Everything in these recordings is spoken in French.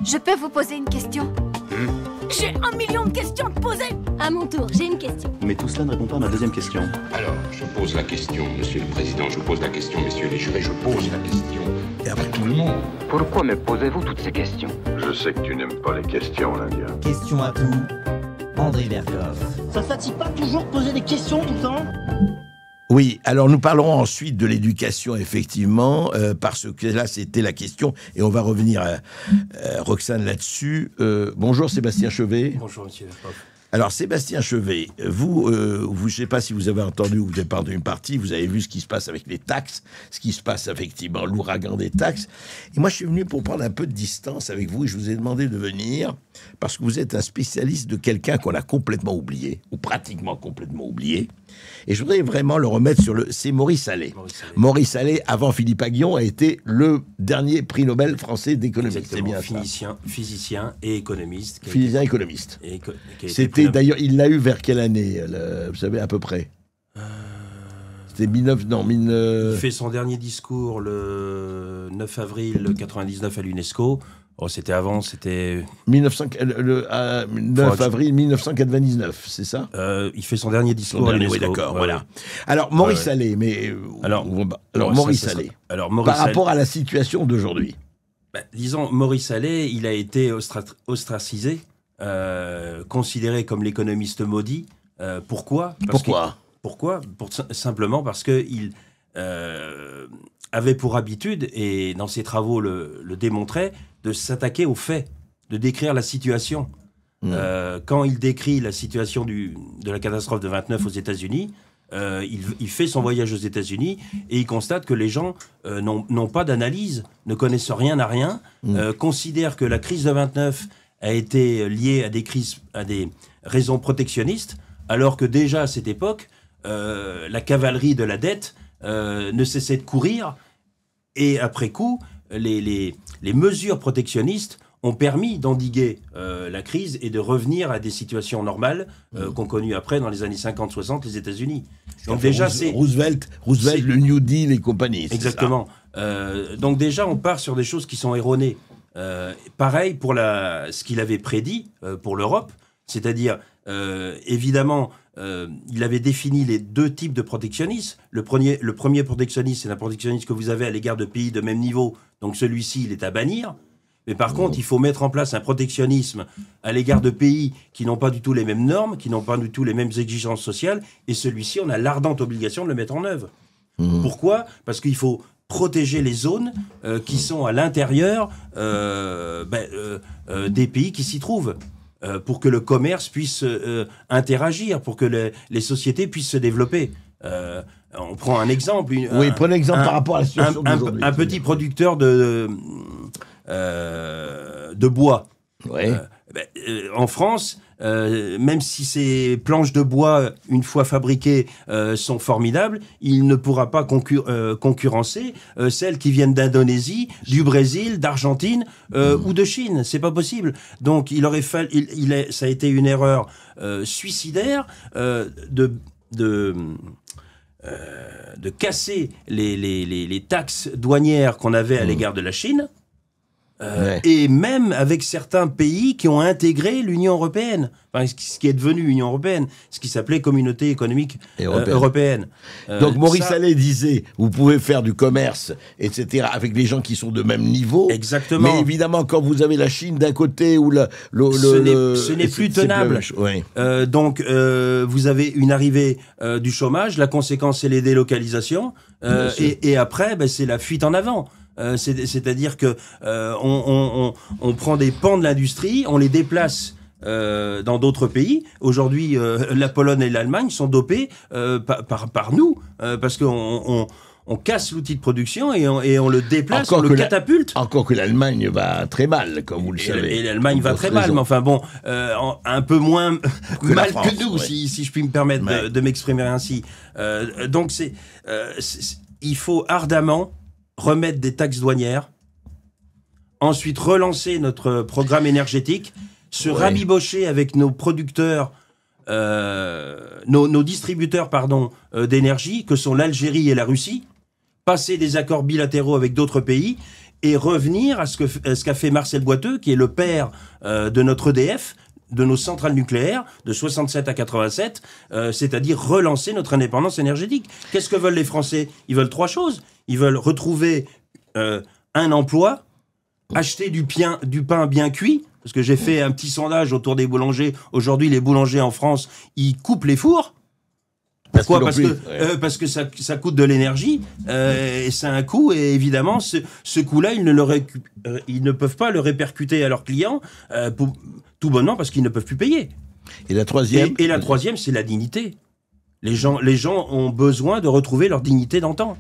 Je peux vous poser une question? J'ai 1 million de questions à te poser. À mon tour, j'ai une question. Mais tout cela ne répond pas à ma deuxième question. Alors, je pose la question, monsieur le président, je pose la question, messieurs les jurés, je pose la question. Et après tout le monde. Pourquoi me posez-vous toutes ces questions? Je sais que tu n'aimes pas les questions, l'Indien. Question à tout, André Verkoff. Ça te fatigue pas toujours de poser des questions tout le temps? Oui, alors nous parlerons ensuite de l'éducation, effectivement, parce que là, c'était la question, et on va revenir à Roxane là-dessus. Bonjour Sébastien Chevet. Bonjour monsieur Verkoff. Alors Sébastien Chevet, vous, je ne sais pas si vous avez entendu ou vous avez parlé d'une partie, vous avez vu ce qui se passe avec les taxes, ce qui se passe effectivement, l'ouragan des taxes. Et moi, je suis venu pour prendre un peu de distance avec vous et je vous ai demandé de venir parce que vous êtes un spécialiste de quelqu'un qu'on a complètement oublié, ou pratiquement complètement oublié. Et je voudrais vraiment le remettre sur le... C'est Maurice Allais. Maurice Allais, avant Philippe Aghion, a été le dernier prix Nobel français d'économie. C'est bien ça. Physicien et économiste. Physicien et économiste. C'était d'ailleurs, il l'a eu vers quelle année, vous savez, à peu près? C'était 19... Non, Il fait son dernier discours le 9 avril 1999 à l'UNESCO. Oh, c'était avant, c'était... 9 avril 1999, c'est ça? Il fait son dernier discours à l'UNESCO. Oui, d'accord, voilà. Alors, Maurice Allais, mais... Alors Maurice Allais, par rapport à la situation d'aujourd'hui. Disons, Maurice Allais, il a été ostracisé, considéré comme l'économiste maudit. Pourquoi? Simplement parce qu'il avait pour habitude, et dans ses travaux le démontrait, de s'attaquer aux faits, de décrire la situation. Quand il décrit la situation de la catastrophe de 29 aux États-Unis, il fait son voyage aux États-Unis et il constate que les gens n'ont pas d'analyse, ne connaissent rien à rien, considèrent que la crise de 29 a été liée à des raisons protectionnistes, alors que déjà à cette époque, la cavalerie de la dette ne cessait de courir, et après coup, les mesures protectionnistes ont permis d'endiguer la crise et de revenir à des situations normales qu'ont connues après, dans les années 50-60, les États-Unis. Donc déjà, c'est... Roosevelt, le New Deal et compagnie. Exactement. Donc déjà, on part sur des choses qui sont erronées. Pareil pour ce qu'il avait prédit pour l'Europe, c'est-à-dire, évidemment... il avait défini les deux types de protectionnisme. Le premier protectionnisme, c'est un protectionnisme que vous avez à l'égard de pays de même niveau. Donc celui-ci, il est à bannir. Mais par contre, il faut mettre en place un protectionnisme à l'égard de pays qui n'ont pas du tout les mêmes normes, qui n'ont pas du tout les mêmes exigences sociales. Et celui-ci, on a l'ardente obligation de le mettre en œuvre. Pourquoi? Parce qu'il faut protéger les zones qui sont à l'intérieur des pays qui s'y trouvent. Pour que le commerce puisse interagir, pour que les sociétés puissent se développer. On prend un exemple. Prenez l'exemple par rapport à la situation d'aujourd'hui. Un petit producteur de bois. Ouais. En France, même si ces planches de bois, une fois fabriquées, sont formidables, il ne pourra pas concurrencer celles qui viennent d'Indonésie, du Brésil, d'Argentine ou de Chine. C'est pas possible. Donc, il aurait fallu, ça a été une erreur suicidaire de casser les taxes douanières qu'on avait à l'égard de la Chine. Et même avec certains pays qui ont intégré l'Union européenne, enfin, ce qui est devenu l'Union européenne, ce qui s'appelait Communauté économique européenne. Donc Maurice Allais disait, vous pouvez faire du commerce, etc., avec les gens qui sont de même niveau. Exactement. Mais évidemment, quand vous avez la Chine d'un côté ou ce n'est plus tenable. Donc vous avez une arrivée du chômage, la conséquence c'est les délocalisations, et après c'est la fuite en avant. C'est-à-dire que on prend des pans de l'industrie, on les déplace dans d'autres pays. Aujourd'hui, la Pologne et l'Allemagne sont dopés par nous, parce qu'on casse l'outil de production et on le déplace, on le catapulte. Encore que l'Allemagne va très mal, comme vous le savez. Et l'Allemagne va très mal, mais enfin bon, un peu moins mal que nous, si je puis me permettre de m'exprimer ainsi. Donc il faut ardemment remettre des taxes douanières, ensuite relancer notre programme énergétique, se rabibocher avec nos producteurs, nos distributeurs d'énergie, que sont l'Algérie et la Russie, passer des accords bilatéraux avec d'autres pays et revenir à ce qu'a fait Marcel Boiteux, qui est le père de notre EDF, de nos centrales nucléaires, de 67 à 87, c'est-à-dire relancer notre indépendance énergétique. Qu'est-ce que veulent les Français? Ils veulent 3 choses. Ils veulent retrouver un emploi, acheter du pain bien cuit, parce que j'ai fait un petit sondage autour des boulangers. Aujourd'hui, les boulangers en France, ils coupent les fours. Pourquoi? Parce que ça coûte de l'énergie, et c'est un coût, et évidemment, ce coût-là, ils ne peuvent pas le répercuter à leurs clients, tout bonnement parce qu'ils ne peuvent plus payer. Et la troisième? Et la troisième, c'est la dignité. Les gens ont besoin de retrouver leur dignité d'antan.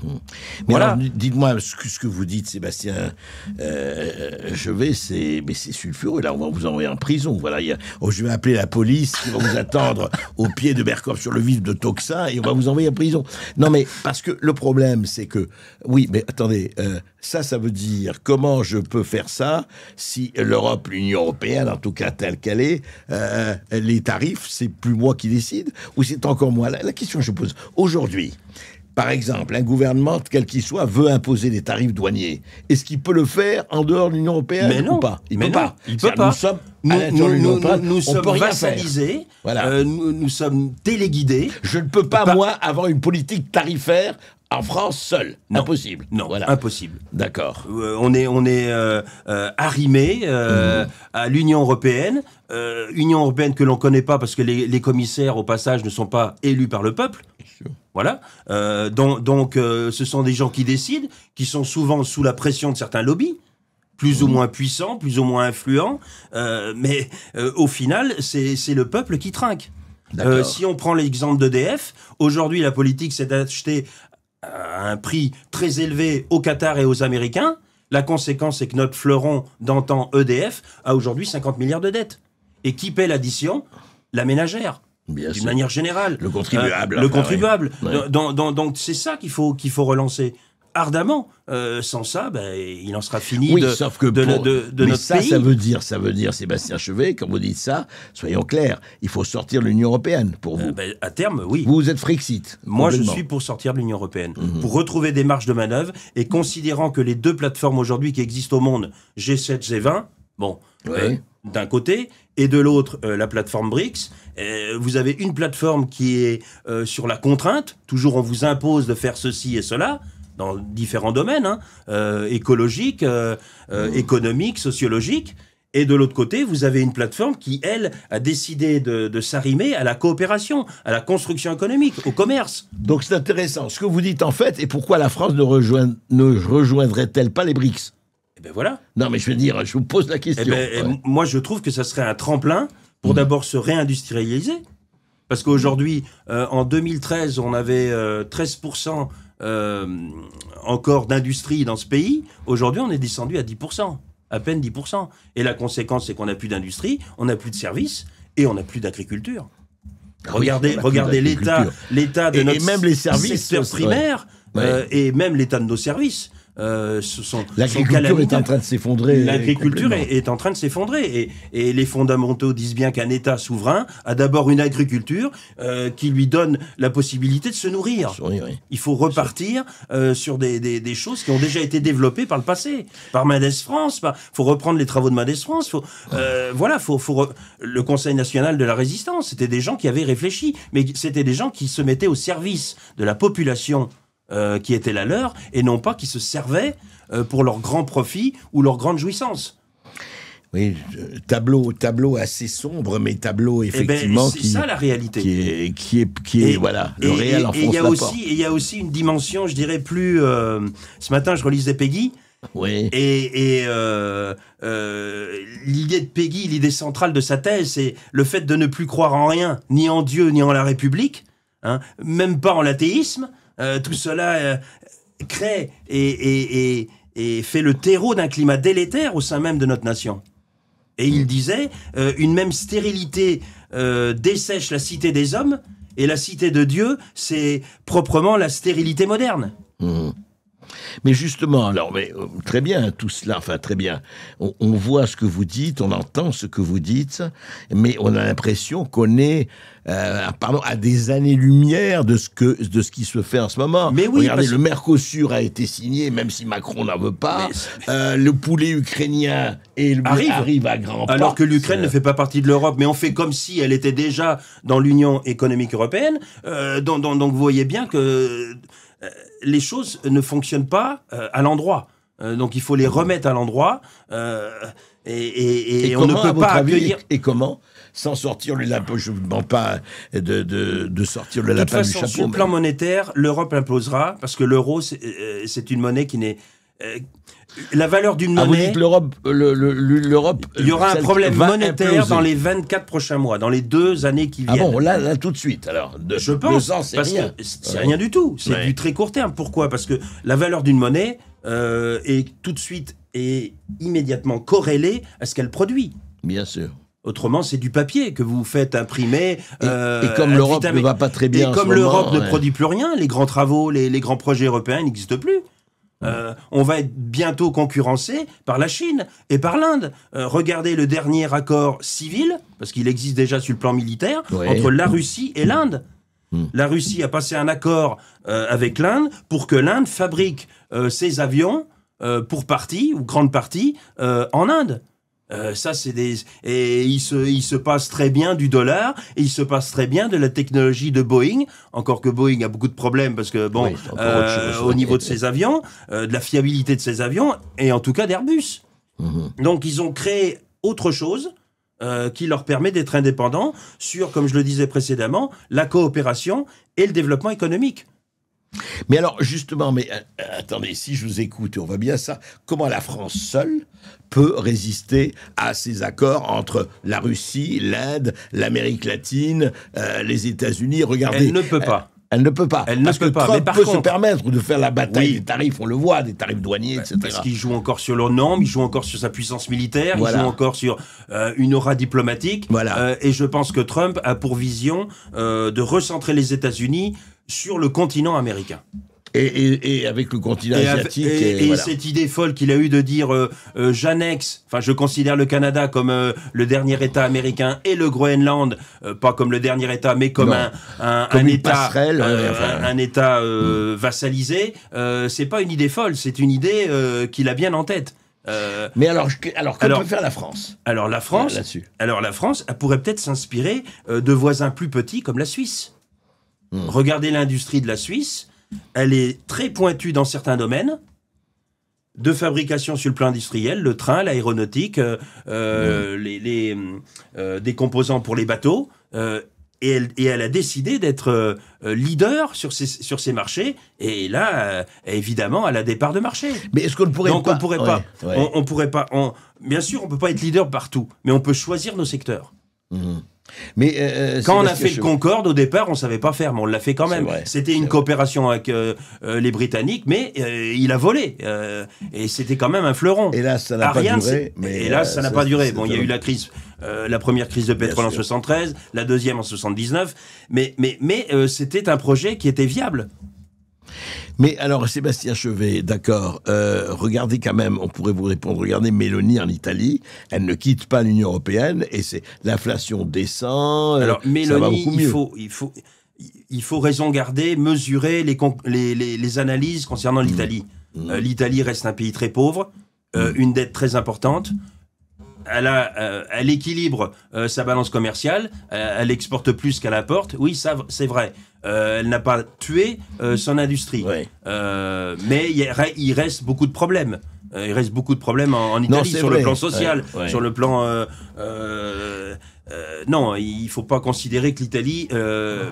Mais Voilà. alors, dites-moi ce que vous dites, Sébastien Chevet, c'est sulfureux. Là, on va vous envoyer en prison. Voilà, je vais appeler la police qui va vous attendre au pied de Bercoff sur le vif de Toxin et on va vous envoyer en prison. Non, mais parce que le problème, c'est que oui, mais attendez, ça veut dire comment je peux faire ça si l'Europe, l'Union européenne, en tout cas telle qu'elle est, les tarifs, c'est plus moi qui décide ou c'est encore moi? La question que je pose aujourd'hui. Par exemple, un gouvernement, quel qu'il soit, veut imposer des tarifs douaniers. Est-ce qu'il peut le faire en dehors de l'Union européenne? Mais non, ou pas? Il peut pas. Nous sommes à l'intérieur de l'Union européenne, nous on sommes peut rien vassalisés, faire. Voilà. nous sommes téléguidés. Je ne peux pas, moi, avoir une politique tarifaire en France seule. Non. Impossible. Non, voilà. impossible. D'accord. On est arrimé à l'Union européenne. Union européenne que l'on ne connaît pas parce que les commissaires, au passage, ne sont pas élus par le peuple. Voilà. Donc, ce sont des gens qui décident, qui sont souvent sous la pression de certains lobbies, plus ou moins puissants, plus ou moins influents, mais au final, c'est le peuple qui trinque. Si on prend l'exemple d'EDF, aujourd'hui, la politique, c'est d'acheter à un prix très élevé au Qatar et aux Américains. La conséquence, c'est que notre fleuron d'antan EDF a aujourd'hui 50 milliards de dettes. Et qui paie l'addition? La ménagère. D'une manière générale. Le contribuable. Le contribuable. Ouais. Donc c'est ça qu'il faut relancer ardemment. Sans ça, il en sera fini sauf que de mais notre ça, pays. ça veut dire, Sébastien Chevet, quand vous dites ça, soyons clairs, il faut sortir de l'Union européenne pour vous. À terme, oui. Vous êtes Frexit. Moi, je suis pour sortir de l'Union européenne, pour retrouver des marges de manœuvre, et considérant que les 2 plateformes aujourd'hui qui existent au monde, G7, G20, d'un côté, et de l'autre, la plateforme BRICS, vous avez une plateforme qui est sur la contrainte, toujours on vous impose de faire ceci et cela, dans différents domaines, écologiques, économiques, sociologiques. Et de l'autre côté, vous avez une plateforme qui, elle, a décidé de s'arrimer à la coopération, à la construction économique, au commerce. Donc c'est intéressant. Ce que vous dites en fait, et pourquoi la France ne rejoindrait-elle pas les BRICS? Et ben voilà. Non mais je veux dire, je vous pose la question. Moi, je trouve que ça serait un tremplin pour d'abord se réindustrialiser. Parce qu'aujourd'hui, en 2013, on avait 13% encore d'industrie dans ce pays. Aujourd'hui, on est descendu à 10%. À peine 10%. Et la conséquence, c'est qu'on n'a plus d'industrie, on n'a plus de services et on n'a plus d'agriculture. Regardez l'état de notre même les services, secteur primaire et même l'état de nos services. L'agriculture est en train de s'effondrer. L'agriculture est en train de s'effondrer. Et les fondamentaux disent bien qu'un État souverain a d'abord une agriculture qui lui donne la possibilité de se nourrir. Oui. Il faut repartir sur des choses qui ont déjà été développées par le passé, par Mendes France. Il faut reprendre les travaux de Mendes France. Le Conseil national de la résistance, c'était des gens qui avaient réfléchi, mais c'était des gens qui se mettaient au service de la population qui était la leur, et non pas qui se servaient pour leur grand profit ou leur grande jouissance. Oui, tableau assez sombre, mais tableau effectivement c'est ça la réalité. Qui est voilà, le réel enfonce la porte. Et il y a aussi une dimension, je dirais plus. Ce matin, je relisais Peggy. Oui. Et l'idée de Peggy, l'idée centrale de sa thèse, c'est le fait de ne plus croire en rien, ni en Dieu, ni en la République, même pas en l'athéisme. Tout cela crée et fait le terreau d'un climat délétère au sein même de notre nation. Et il disait, une même stérilité dessèche la cité des hommes, et la cité de Dieu, c'est proprement la stérilité moderne. Mais justement, alors, très bien, tout cela, enfin très bien. On voit ce que vous dites, on entend ce que vous dites, mais on a l'impression qu'on est, à des années-lumière de ce qui se fait en ce moment. Mais oui, regardez, le Mercosur a été signé, même si Macron n'en veut pas. Le poulet ukrainien arrive à grands pas. Alors que l'Ukraine ne fait pas partie de l'Europe, mais on fait comme si elle était déjà dans l'Union économique européenne. Donc vous voyez bien que les choses ne fonctionnent pas à l'endroit. Donc il faut les remettre à l'endroit. Et on ne peut pas accueillir. Et comment sans sortir le lapin? Je ne vous demande pas de sortir le lapin du chapeau. Sur le plan monétaire, l'Europe implosera parce que l'euro, c'est une monnaie qui n'est. La valeur d'une monnaie. Vous dites l'Europe. Il y aura un problème monétaire dans les 24 prochains mois, dans les 2 années qui viennent. Ah bon, là tout de suite, alors. Je pense, c'est parce rien. que c'est rien du tout. C'est du très court terme. Pourquoi? Parce que la valeur d'une monnaie est tout de suite et immédiatement corrélée à ce qu'elle produit. Bien sûr. Autrement, c'est du papier que vous faites imprimer. Et comme l'Europe ne va pas très bien, et comme l'Europe ne produit plus rien, les grands travaux, les grands projets européens n'existent plus. On va être bientôt concurrencé par la Chine et par l'Inde. Regardez le dernier accord civil, parce qu'il existe déjà sur le plan militaire, entre la Russie et l'Inde. La Russie a passé un accord avec l'Inde pour que l'Inde fabrique ses avions pour partie, ou grande partie, en Inde. Ça, c'est des... Et il se passe très bien du dollar, et il se passe très bien de la technologie de Boeing, encore que Boeing a beaucoup de problèmes, parce que, bon, au niveau de ses avions, de la fiabilité de ses avions, et en tout cas d'Airbus. Donc, ils ont créé autre chose qui leur permet d'être indépendants sur, comme je le disais précédemment, la coopération et le développement économique. Mais alors, justement, attendez, si je vous écoute, on voit bien ça, comment la France seule peut résister à ces accords entre la Russie, l'Inde, l'Amérique latine, les États-Unis? Regardez. Elle ne peut pas. Elle ne peut pas. Elle ne peut pas. Trump peut se permettre de faire la bataille des tarifs, on le voit, des tarifs douaniers, etc. Parce qu'il joue encore sur le nombre, il joue encore sur sa puissance militaire, il joue encore sur une aura diplomatique. Et je pense que Trump a pour vision de recentrer les États-Unis sur le continent américain. Et avec le continent asiatique. Et cette idée folle qu'il a eue de dire j'annexe, enfin je considère le Canada comme le dernier État américain et le Groenland, pas comme le dernier État, mais comme un État, un État vassalisé, c'est pas une idée folle, c'est une idée qu'il a bien en tête. Mais alors que peut faire la France? Alors la France, elle pourrait peut-être s'inspirer de voisins plus petits comme la Suisse. Regardez l'industrie de la Suisse. Elle est très pointue dans certains domaines de fabrication sur le plan industriel, le train, l'aéronautique, des composants pour les bateaux. Et elle a décidé d'être leader sur ces marchés. Et là, évidemment, elle a des parts de marché. Mais est-ce qu'on ne pourrait Donc pas... on pourrait pas... Bien sûr, on ne peut pas être leader partout, mais on peut choisir nos secteurs. Mais quand on a fait le Concorde, au départ, on ne savait pas faire, mais on l'a fait quand même. C'était une coopération avec les Britanniques, mais il a volé. Et c'était quand même un fleuron. Et là, ça n'a pas duré. Et là, ça n'a pas duré. Bon, il y a eu la crise, la première crise de pétrole en 73, la deuxième en 79, mais c'était un projet qui était viable. Mais alors, Sébastien Chevet, d'accord, regardez quand même, on pourrait vous répondre, regardez Mélanie en Italie, elle ne quitte pas l'Union européenne et c'est l'inflation descend. Alors, Mélanie, ça va beaucoup mieux. il faut raison garder, mesurer les analyses concernant l'Italie. L'Italie reste un pays très pauvre, une dette très importante. Elle équilibre sa balance commerciale, elle exporte plus qu'elle apporte. Oui, ça c'est vrai. Elle n'a pas tué son industrie. Mais il reste beaucoup de problèmes. Il reste beaucoup de problèmes en Italie sur le plan social, sur le plan... non, il ne faut pas considérer que l'Italie,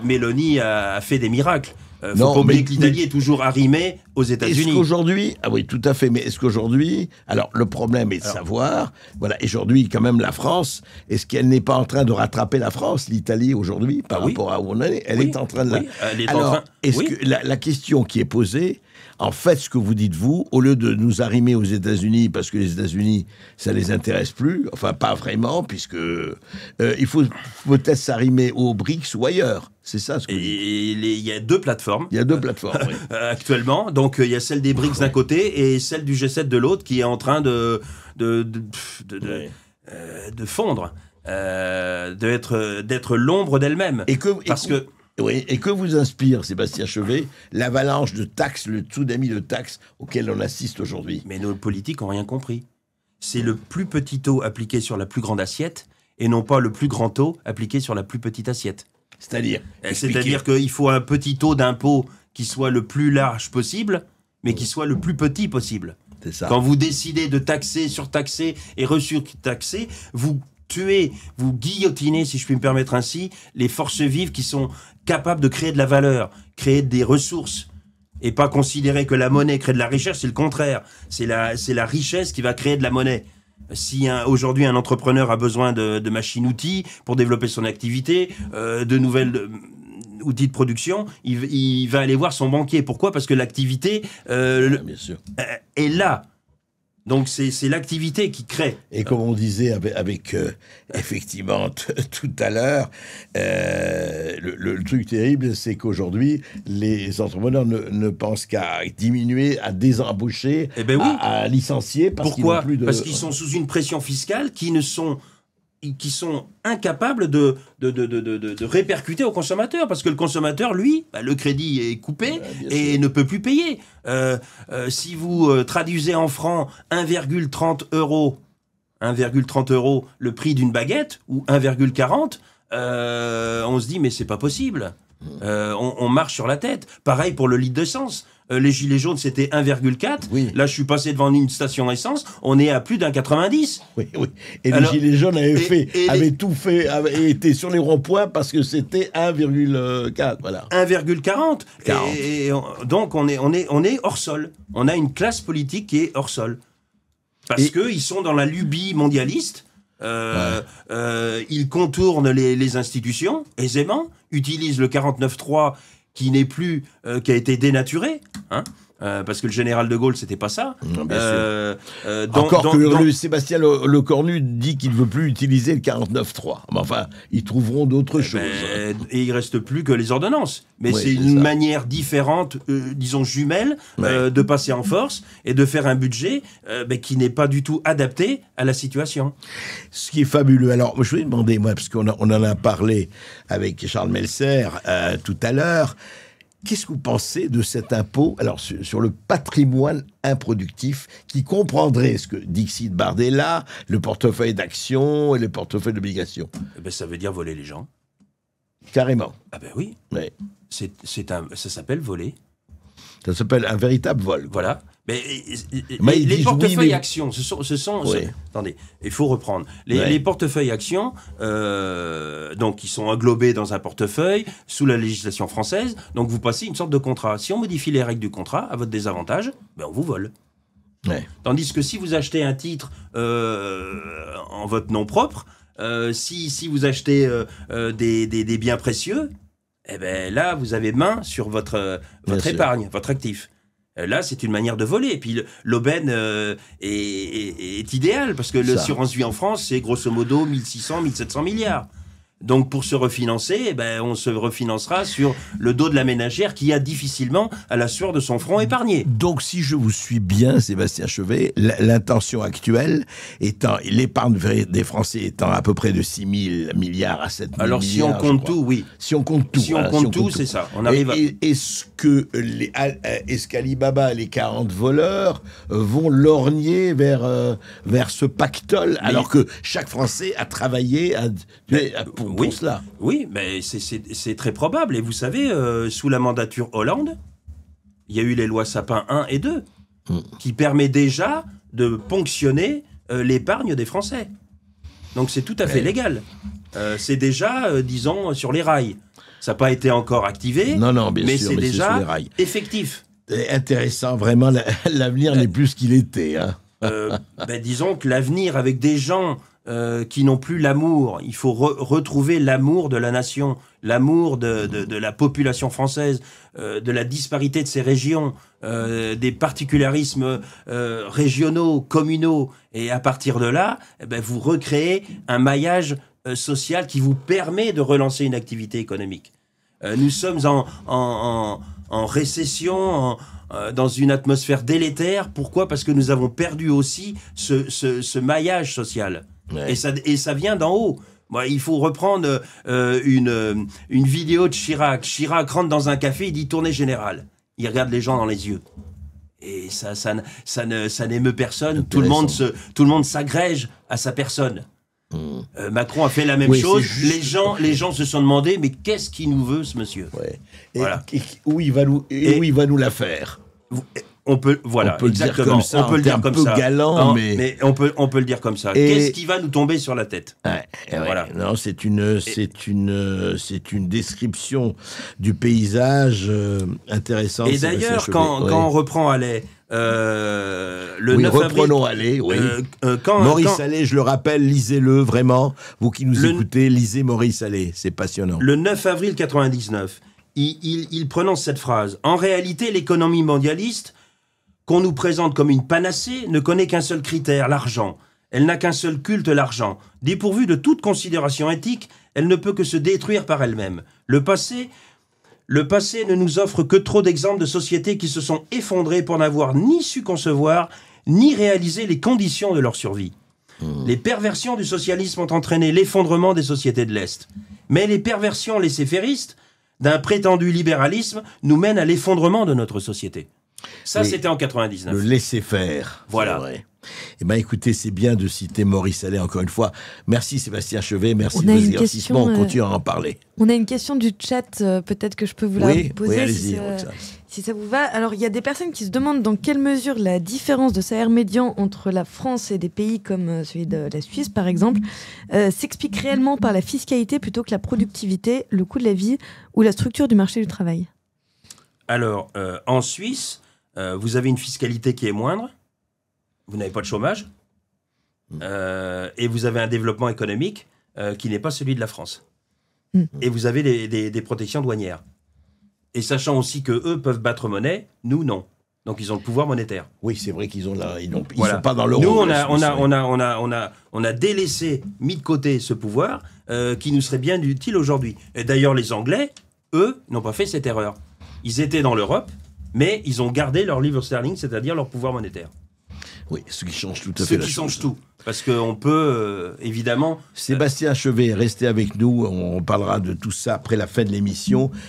Meloni a fait des miracles. Faut pas oublier que l'Italie est toujours arrimée aux États-Unis. Est-ce qu'aujourd'hui, ah oui, tout à fait, mais est-ce qu'aujourd'hui, alors le problème est de savoir, voilà, aujourd'hui quand même la France, est-ce qu'elle n'est pas en train de rattraper la France, l'Italie aujourd'hui, par rapport à où on est? Elle est en train de elle est alors, en train... est-ce que la question qui est posée, En fait, ce que vous dites, vous, au lieu de nous arrimer aux États-Unis, parce que les États-Unis, ça les intéresse plus, enfin pas vraiment, puisque il faut peut-être s'arrimer aux BRICS ou ailleurs. C'est ça ce que vous dites. Et il y a 2 plateformes. Il y a 2 plateformes, oui. Actuellement. Donc, il y a celle des BRICS d'un côté et celle du G7 de l'autre qui est en train de fondre, d'être l'ombre d'elle-même. Et que vous inspire, Sébastien Chevet, l'avalanche de taxes, le tsunami de taxes auquel on assiste aujourd'hui? Mais nos politiques n'ont rien compris. C'est le plus petit taux appliqué sur la plus grande assiette et non pas le plus grand taux appliqué sur la plus petite assiette. C'est-à-dire qu'il faut un petit taux d'impôt qui soit le plus large possible, mais qui soit le plus petit possible. C'est ça. Quand vous décidez de taxer, surtaxer et resurtaxer, vous tuez, vous guillotinez, si je puis me permettre ainsi, les forces vives qui sont capables de créer de la valeur, créer des ressources, et pas considérer que la monnaie crée de la richesse, c'est le contraire. C'est la richesse qui va créer de la monnaie. Si aujourd'hui un entrepreneur a besoin de machines-outils pour développer son activité, de nouvelles outils de production, il va aller voir son banquier. Pourquoi ? Parce que l'activité bien sûr. Est là. Donc c'est l'activité qui crée. Et comme on disait avec effectivement tout à l'heure, le truc terrible, c'est qu'aujourd'hui, les entrepreneurs ne pensent qu'à diminuer, à désembaucher, à licencier. Pourquoi ? Parce qu'ils sont sous une pression fiscale qui sont incapables de répercuter au consommateur, parce que le consommateur, lui, le crédit est coupé et ne peut plus payer. Si vous traduisez en francs 1,30 €, 1,30 € le prix d'une baguette, ou 1,40, on se dit, mais c'est pas possible. On marche sur la tête. Pareil pour le litre d'essence. Les gilets jaunes, c'était 1,4. Oui. Là, je suis passé devant une station essence, on est à plus d'1,90. Oui. Et les gilets jaunes avaient été sur les ronds-points parce que c'était 1,4. Voilà. 1,40. Donc, on est hors sol. On a une classe politique qui est hors sol. Parce qu'ils sont dans la lubie mondialiste. Ils contournent les institutions aisément, utilisent le 49.3 qui n'est plus, qui a été dénaturé, parce que le général de Gaulle, c'était pas ça. Sébastien Lecornu dit qu'il ne veut plus utiliser le 49.3. Mais enfin, ils trouveront d'autres choses. Et il reste plus que les ordonnances. Mais c'est une manière différente, disons jumelle, de passer en force et de faire un budget qui n'est pas du tout adapté à la situation. Ce qui est fabuleux. Alors, je voulais demander, moi, parce qu'on en a parlé avec Charles Melser tout à l'heure, qu'est-ce que vous pensez de cet impôt, alors sur le patrimoine improductif, qui comprendrait ce que Dixit Bardella, le portefeuille d'actions et le portefeuille d'obligations? Ça veut dire voler les gens. Carrément. Ah ben oui. Ouais. Ça s'appelle voler. Ça s'appelle un véritable vol. Voilà. Mais les portefeuilles actions, ce sont attendez, il faut reprendre. Les portefeuilles actions, donc, qui sont englobés dans un portefeuille sous la législation française. Donc, vous passez une sorte de contrat. Si on modifie les règles du contrat à votre désavantage, on vous vole. Ouais. Tandis que si vous achetez un titre en votre nom propre, si vous achetez des biens précieux, là, vous avez main sur votre épargne, votre actif. Là, c'est une manière de voler. Et puis, l'aubaine est idéale, parce que l'assurance vie en France, c'est grosso modo 1600, 1700 milliards. Donc, pour se refinancer, on se refinancera sur le dos de la ménagère qui a difficilement à la sueur de son front épargné. Donc, si je vous suis bien, Sébastien Chevet, l'intention actuelle étant, l'épargne des Français étant à peu près de 6 000 milliards à 7 000 Alors, milliards. Alors, si on compte tout, oui. Si on compte tout. Si on compte tout, c'est ça. On arrive est-ce qu'Alibaba, les 40 voleurs, vont lorgner vers ce pactole, alors que chaque Français a travaillé pour cela. Oui, mais c'est très probable. Et vous savez, sous la mandature Hollande, il y a eu les lois Sapin 1 et 2, qui permet déjà de ponctionner l'épargne des Français. Donc c'est tout à fait légal. C'est déjà, disons, sur les rails. Ça n'a pas été encore activé, mais c'est déjà effectif. Intéressant, vraiment, l'avenir n'est plus ce qu'il était. Disons que l'avenir avec des gens qui n'ont plus l'amour. Il faut retrouver l'amour de la nation, l'amour de la population française, de la disparité de ces régions, des particularismes régionaux, communaux. Et à partir de là, vous recréez un maillage social qui vous permet de relancer une activité économique. Nous sommes en récession, dans une atmosphère délétère. Pourquoi ? Parce que nous avons perdu aussi ce maillage social. Ouais. Et ça vient d'en haut. Il faut reprendre une vidéo de Chirac. Chirac rentre dans un café, il dit « tournée générale ». Il regarde les gens dans les yeux. Et ça n'émeut personne. Tout le monde s'agrège à sa personne. Macron a fait la même chose. Les gens se sont demandé, mais qu'est-ce qu'il nous veut, ce monsieur ? Ouais. Où il va nous la faire ? On peut le dire comme ça. On peut le dire comme ça. Galant, mais on peut le dire comme ça. Qu'est-ce qui va nous tomber sur la tête ? Voilà. Non, c'est une description du paysage intéressante. Et d'ailleurs, quand on reprend Allais, le 9 reprenons avril, Allais. Maurice Allais, je le rappelle, lisez-le vraiment. Vous qui nous écoutez, lisez Maurice Allais, c'est passionnant. Le 9 avril 99, il prononce cette phrase. En réalité, l'économie mondialiste qu'on nous présente comme une panacée ne connaît qu'un seul critère, l'argent. Elle n'a qu'un seul culte, l'argent. Dépourvue de toute considération éthique, elle ne peut que se détruire par elle-même. Le passé ne nous offre que trop d'exemples de sociétés qui se sont effondrées pour n'avoir ni su concevoir, ni réaliser les conditions de leur survie. Les perversions du socialisme ont entraîné l'effondrement des sociétés de l'Est. Mais les perversions laissez-fairistes d'un prétendu libéralisme nous mènent à l'effondrement de notre société. Ça, c'était en 99. Le laisser-faire. Voilà. Vrai. Eh bien, écoutez, c'est bien de citer Maurice Allais encore une fois. Merci Sébastien Chevet, merci de l'éclaircissement. On continue à en parler. On a une question du chat, peut-être que je peux vous la poser. Oui, allez-y, si ça vous va. Alors, il y a des personnes qui se demandent dans quelle mesure la différence de salaire médian entre la France et des pays comme celui de la Suisse, par exemple, s'explique réellement par la fiscalité plutôt que la productivité, le coût de la vie ou la structure du marché du travail. Alors, en Suisse, vous avez une fiscalité qui est moindre, vous n'avez pas de chômage, et vous avez un développement économique qui n'est pas celui de la France. Et vous avez des protections douanières. Et sachant aussi qu'eux peuvent battre monnaie, nous non. Donc ils ont le pouvoir monétaire. Oui, c'est vrai qu'ils ont sont pas dans l'euro. Nous, on a délaissé, mis de côté ce pouvoir qui nous serait bien utile aujourd'hui. Et d'ailleurs, les Anglais, eux, n'ont pas fait cette erreur. Ils étaient dans l'Europe, mais ils ont gardé leur livre sterling, c'est-à-dire leur pouvoir monétaire. Oui, ce qui change tout à fait la chose. Ce qui change tout. Parce qu'on peut, évidemment... Sébastien Chevet, restez avec nous. On parlera de tout ça après la fin de l'émission.